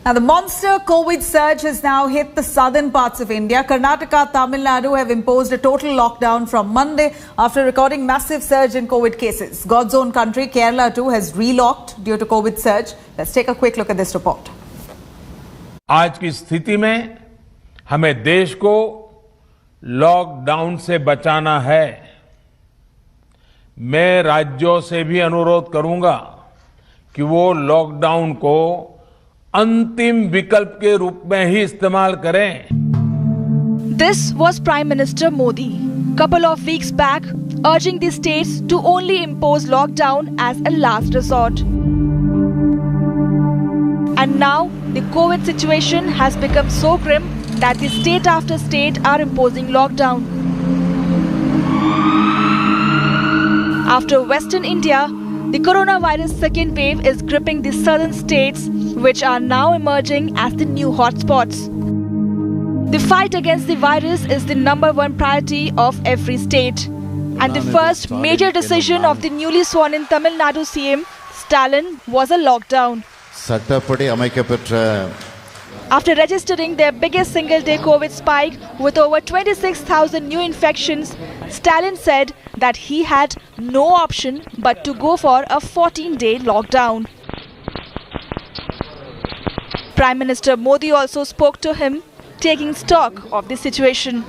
Now, the monster COVID surge has now hit the southern parts of India. Karnataka, Tamil Nadu have imposed a total lockdown from Monday after recording massive surge in COVID cases. God's own country, Kerala too, has relocked due to COVID surge. Let's take a quick look at this report. आज की स्थिति में हमें देश को lockdown से बचाना है। मैं राज्यों से भी अनुरोध करूंगा कि वो लॉकडाउन को अंतिम विकल्प के रूप में ही इस्तेमाल करें। This was Prime Minister Modi couple of weeks back urging the states to only impose lockdown as a last resort. And now the COVID situation has become so grim that the state after state are imposing lockdown. After Western India, the coronavirus second wave is gripping the southern states, which are now emerging as the new hotspots. The fight against the virus is the #1 priority of every state. And the first major decision of the newly sworn in Tamil Nadu CM, Stalin, was a lockdown. After registering their biggest single-day COVID spike with over 26,000 new infections, Stalin said that he had no option but to go for a 14-day lockdown. Prime Minister Modi also spoke to him, taking stock of the situation.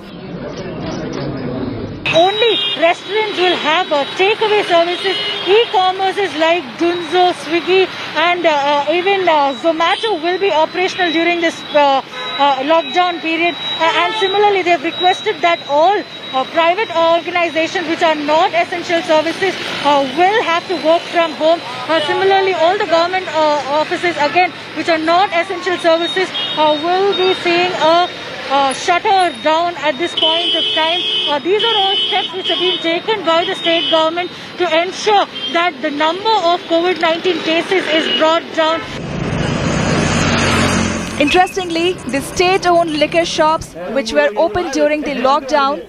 Only restaurants will have takeaway services. E-commerces like Dunzo, Swiggy and even Zomato will be operational during this lockdown period. And similarly, they've requested that all private organizations which are not essential services will have to work from home. Similarly, all the government offices, again, which are not essential services, will be seeing a shutter down at this point of time. These are all steps which have been taken by the state government to ensure that the number of COVID-19 cases is brought down. Interestingly, the state-owned liquor shops, which were open during the lockdown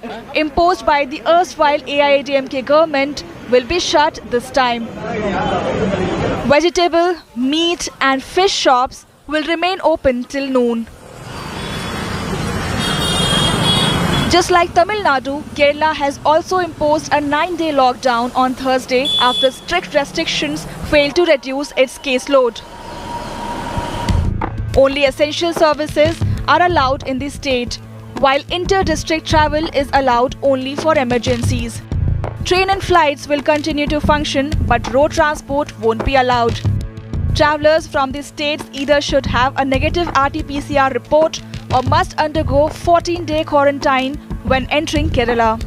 imposed by the erstwhile AIADMK government, will be shut this time. Vegetable, meat and fish shops will remain open till noon. Just like Tamil Nadu, Kerala has also imposed a 9-day lockdown on Thursday after strict restrictions failed to reduce its caseload. Only essential services are allowed in the state, while inter-district travel is allowed only for emergencies. Train and flights will continue to function, but road transport won't be allowed. Travellers from the states either should have a negative RT-PCR report or must undergo 14-day quarantine when entering Kerala.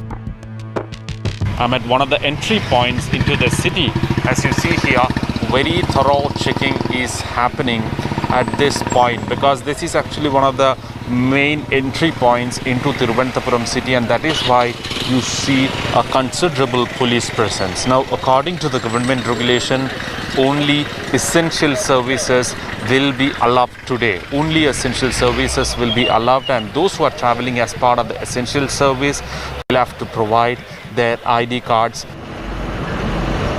I'm at one of the entry points into the city. As you see here, very thorough checking is happening at this point because this is actually one of the main entry points into Thiruvananthapuram city, and that is why you see a considerable police presence. Now, according to the government regulation, only essential services will be allowed today. Only essential services will be allowed, and those who are traveling as part of the essential service will have to provide their ID cards.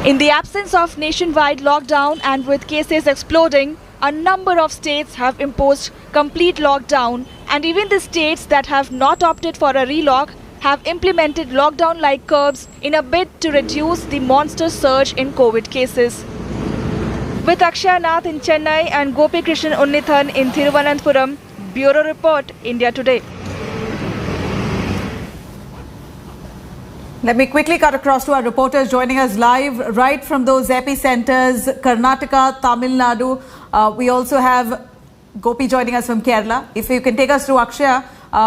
In the absence of nationwide lockdown and with cases exploding, a number of states have imposed complete lockdown, and even the states that have not opted for a relock have implemented lockdown-like curbs in a bid to reduce the monster surge in COVID cases. With Akshay Nath in Chennai and Gopi Krishnan Unnithan in Thiruvananthapuram, Bureau Report, India Today. Let me quickly cut across to our reporters joining us live right from those epicenters, Karnataka, Tamil Nadu. We also have Gopi joining us from Kerala. If you can take us to Akshay,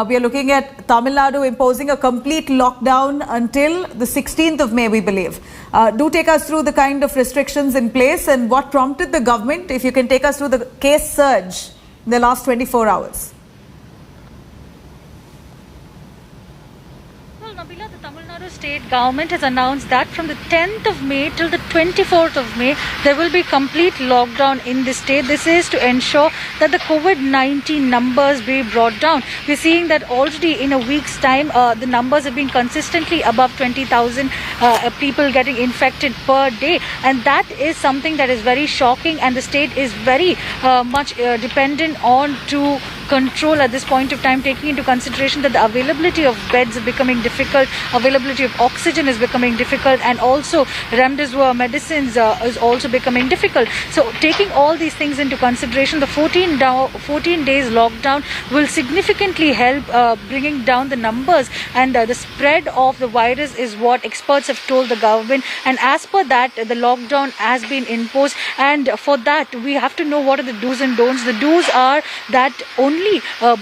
we are looking at Tamil Nadu imposing a complete lockdown until the 16th of May, we believe. Do take us through the kind of restrictions in place and what prompted the government, if you can take us through the case surge in the last 24 hours. Well, Nabila, the Tamil Nadu state government has announced that from the 10th of May till the 24th of May, there will be complete lockdown in the state. This is to ensure that the COVID-19 numbers be brought down. We're seeing that already in a week's time, the numbers have been consistently above 20,000 people getting infected per day. And that is something that is very shocking, and the state is very much dependent on to control at this point of time, taking into consideration that the availability of beds is becoming difficult, availability of oxygen is becoming difficult, and also remdesivir medicines is also becoming difficult. So taking all these things into consideration, the 14 days lockdown will significantly help bringing down the numbers, and the spread of the virus is what experts have told the government. And as per that, the lockdown has been imposed, and for that we have to know what are the do's and don'ts. The do's are that only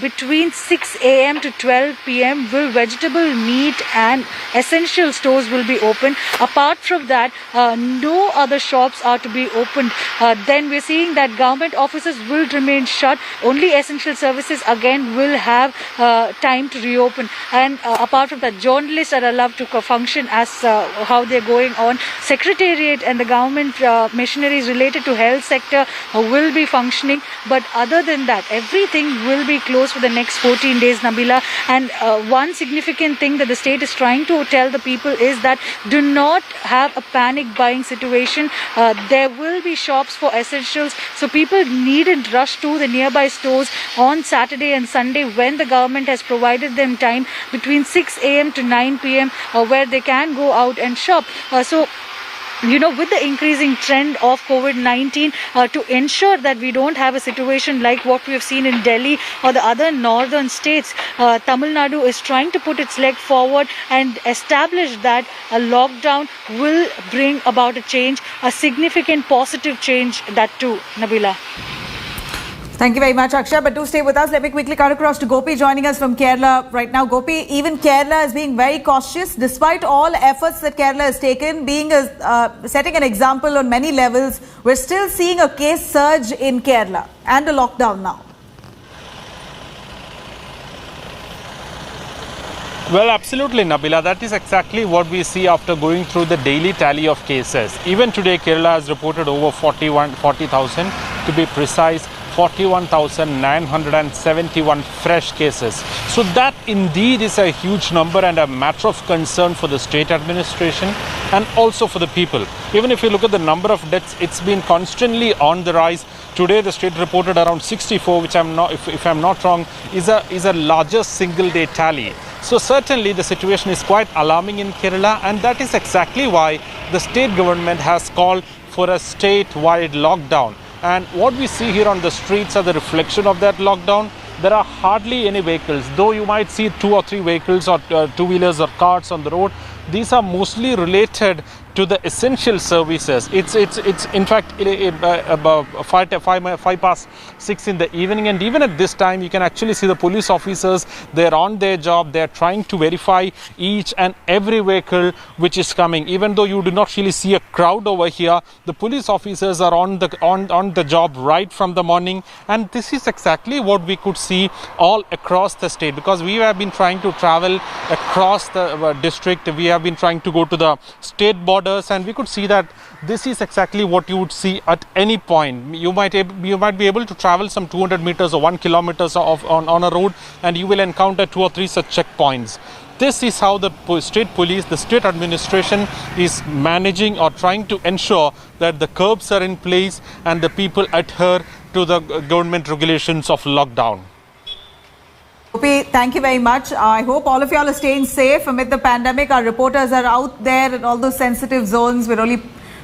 between 6 a.m. to 12 p.m. will vegetable, meat and essential stores will be open. Apart from that, no other shops are to be opened. Then we're seeing that government offices will remain shut. Only essential services again will have time to reopen. And apart from that, journalists are allowed to function as how they're going on. Secretariat and the government machineries related to health sector will be functioning. But other than that, everything will be closed for the next 14 days, Nabila. And one significant thing that the state is trying to tell the people is that do not have a panic buying situation. There will be shops for essentials, so people needn't rush to the nearby stores on Saturday and Sunday when the government has provided them time between 6 a.m. to 9 p.m. Where they can go out and shop. So with the increasing trend of COVID-19, to ensure that we don't have a situation like what we have seen in Delhi or the other northern states, Tamil Nadu is trying to put its leg forward and establish that a lockdown will bring about a change, a significant positive change, that too, Nabila. Thank you very much, Akshay. But do stay with us. Let me quickly cut across to Gopi joining us from Kerala right now. Gopi, even Kerala is being very cautious despite all efforts that Kerala has taken, being setting an example on many levels. We're still seeing a case surge in Kerala and a lockdown now. Well, absolutely, Nabila. That is exactly what we see after going through the daily tally of cases. Even today, Kerala has reported over 40,000 to be precise. 41,971 fresh cases. So that indeed is a huge number and a matter of concern for the state administration and also for the people. Even if you look at the number of deaths, it's been constantly on the rise. Today the state reported around 64, which if I'm not wrong, is a larger single day tally. So certainly the situation is quite alarming in Kerala, and that is exactly why the state government has called for a statewide lockdown. And what we see here on the streets are the reflection of that lockdown. There are hardly any vehicles, though you might see 2 or 3 vehicles or two-wheelers or cars on the road. These are mostly related to the essential services. It's in fact about 5:06 in the evening, and even at this time you can actually see the police officers. They're on their job. They're trying to verify each and every vehicle which is coming. Even though you do not really see a crowd over here, the police officers are on the job right from the morning, and this is exactly what we could see all across the state, because we have been trying to travel across the district. We have been trying to go to the state borders, and we could see that this is exactly what you would see at any point. You might be able to travel some 200 meters or 1 kilometer on a road, and you will encounter 2 or 3 such checkpoints. This is how the state police, the state administration is managing or trying to ensure that the curbs are in place and the people adhere to the government regulations of lockdown. Gopi, thank you very much. I hope all of y'all are staying safe amid the pandemic. Our reporters are out there in all those sensitive zones. We're only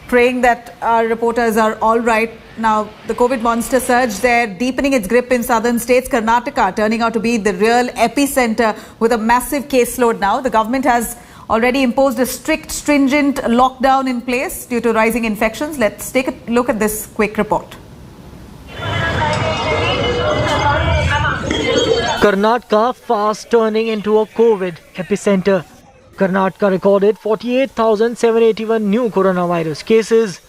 praying that our reporters are all right. Now, the COVID monster surge there, deepening its grip in southern states. Karnataka turning out to be the real epicenter with a massive caseload now. The government has already imposed a stringent lockdown in place due to rising infections. Let's take a look at this quick report. Karnataka fast turning into a COVID epicenter. Karnataka recorded 48,781 new coronavirus cases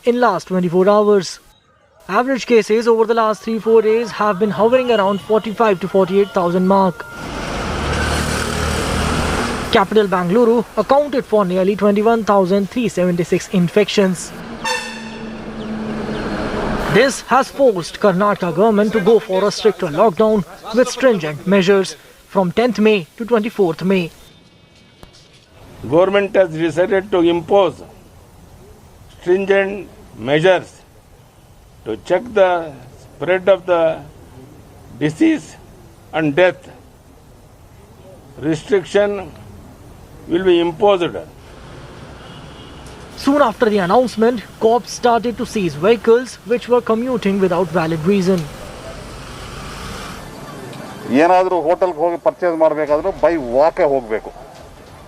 in last 24 hours. Average cases over the last 3-4 days have been hovering around 45 to 48,000 mark. Capital Bengaluru accounted for nearly 21,376 infections. This has forced Karnataka government to go for a stricter lockdown with stringent measures from 10th May to 24th May. Government has decided to impose stringent measures to check the spread of the disease and death. Restriction will be imposed. Soon after the announcement, cops started to seize vehicles which were commuting without valid reason. ಏನಾದರೂ ಹೋಟೆಲ್ಗೆ ಹೋಗಿ purchase ಮಾಡಬೇಕಾದ್ರೂ by ವಾಕೇ ಹೋಗಬೇಕು.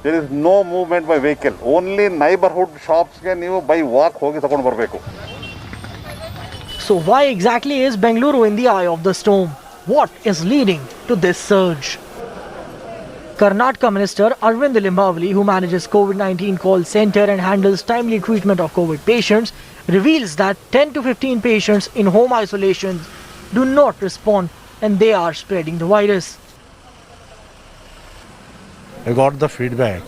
There is no movement by vehicle. Only neighbourhood ಶಾಪ್ಸ್ಗೆ ನೀವು by walk ಹೋಗಿ ತಗೊಂಡು ಬರಬೇಕು. So why exactly is Bengaluru in the eye of the storm? What is leading to this surge? Karnataka Minister Arvind Limbavali, who manages COVID-19 call center and handles timely treatment of COVID patients, reveals that 10 to 15 patients in home isolation do not respond and they are spreading the virus. I got the feedback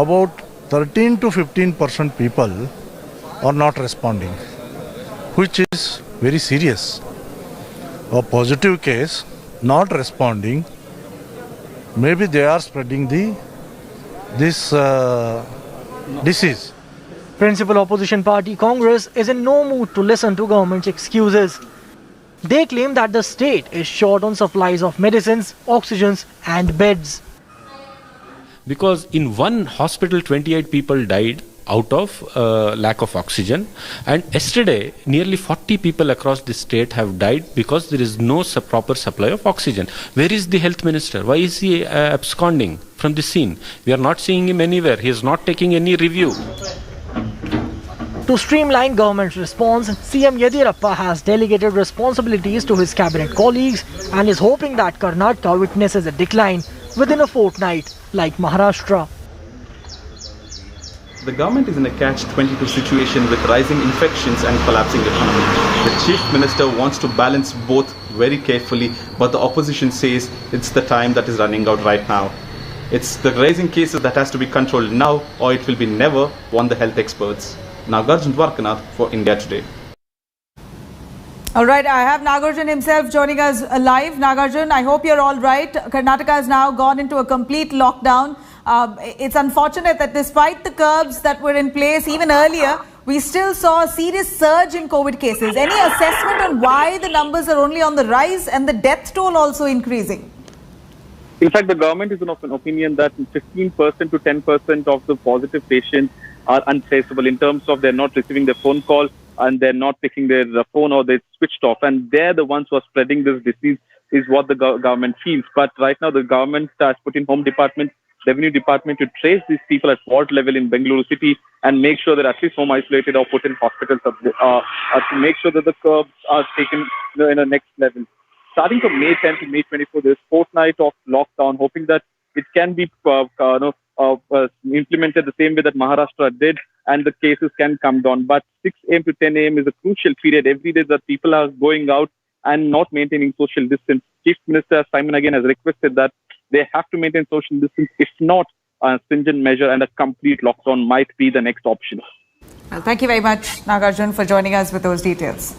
about 13 to 15% people are not responding, which is very serious. A positive case not responding, maybe they are spreading this disease. Principal opposition party Congress is in no mood to listen to government's excuses. They claim that the state is short on supplies of medicines, oxygens and beds. Because in one hospital 28 people died out of lack of oxygen, and yesterday nearly 40 people across the state have died because there is no proper supply of oxygen. Where is the health minister? Why is he absconding from the scene? We are not seeing him anywhere. He is not taking any review. To streamline government's response, CM Yediyurappa has delegated responsibilities to his cabinet colleagues and is hoping that Karnataka witnesses a decline within a fortnight like Maharashtra. The government is in a catch-22 situation with rising infections and collapsing economy. The chief minister wants to balance both very carefully, but the opposition says it's the time that is running out right now. It's the rising cases that has to be controlled now, or it will be never, warn the health experts. Nagarjuna for India Today. All right, I have Nagarjun himself joining us live. Nagarjun, I hope you're all right. Karnataka has now gone into a complete lockdown. It's unfortunate that despite the curbs that were in place even earlier, we still saw a serious surge in COVID cases. Any assessment on why the numbers are only on the rise and the death toll also increasing? In fact, the government is of an opinion that 15% to 10% of the positive patients are untraceable in terms of they're not receiving their phone call and they're not picking their phone or they're switched off. And they're the ones who are spreading this disease is what the government feels. But right now, the government has put in Home Department, Revenue Department to trace these people at ward level in Bengaluru city and make sure that at least home isolated or put in hospitals to make sure that the curbs are taken in the next level. Starting from May 10 to May 24, there's fortnight of lockdown, hoping that it can be implemented the same way that Maharashtra did and the cases can come down. But 6 a.m. to 10 a.m. is a crucial period. Every day that people are going out and not maintaining social distance. Chief Minister Simon again has requested that they have to maintain social distance. If not, a stringent measure and a complete lockdown might be the next option. Well, thank you very much, Nagarjun, for joining us with those details.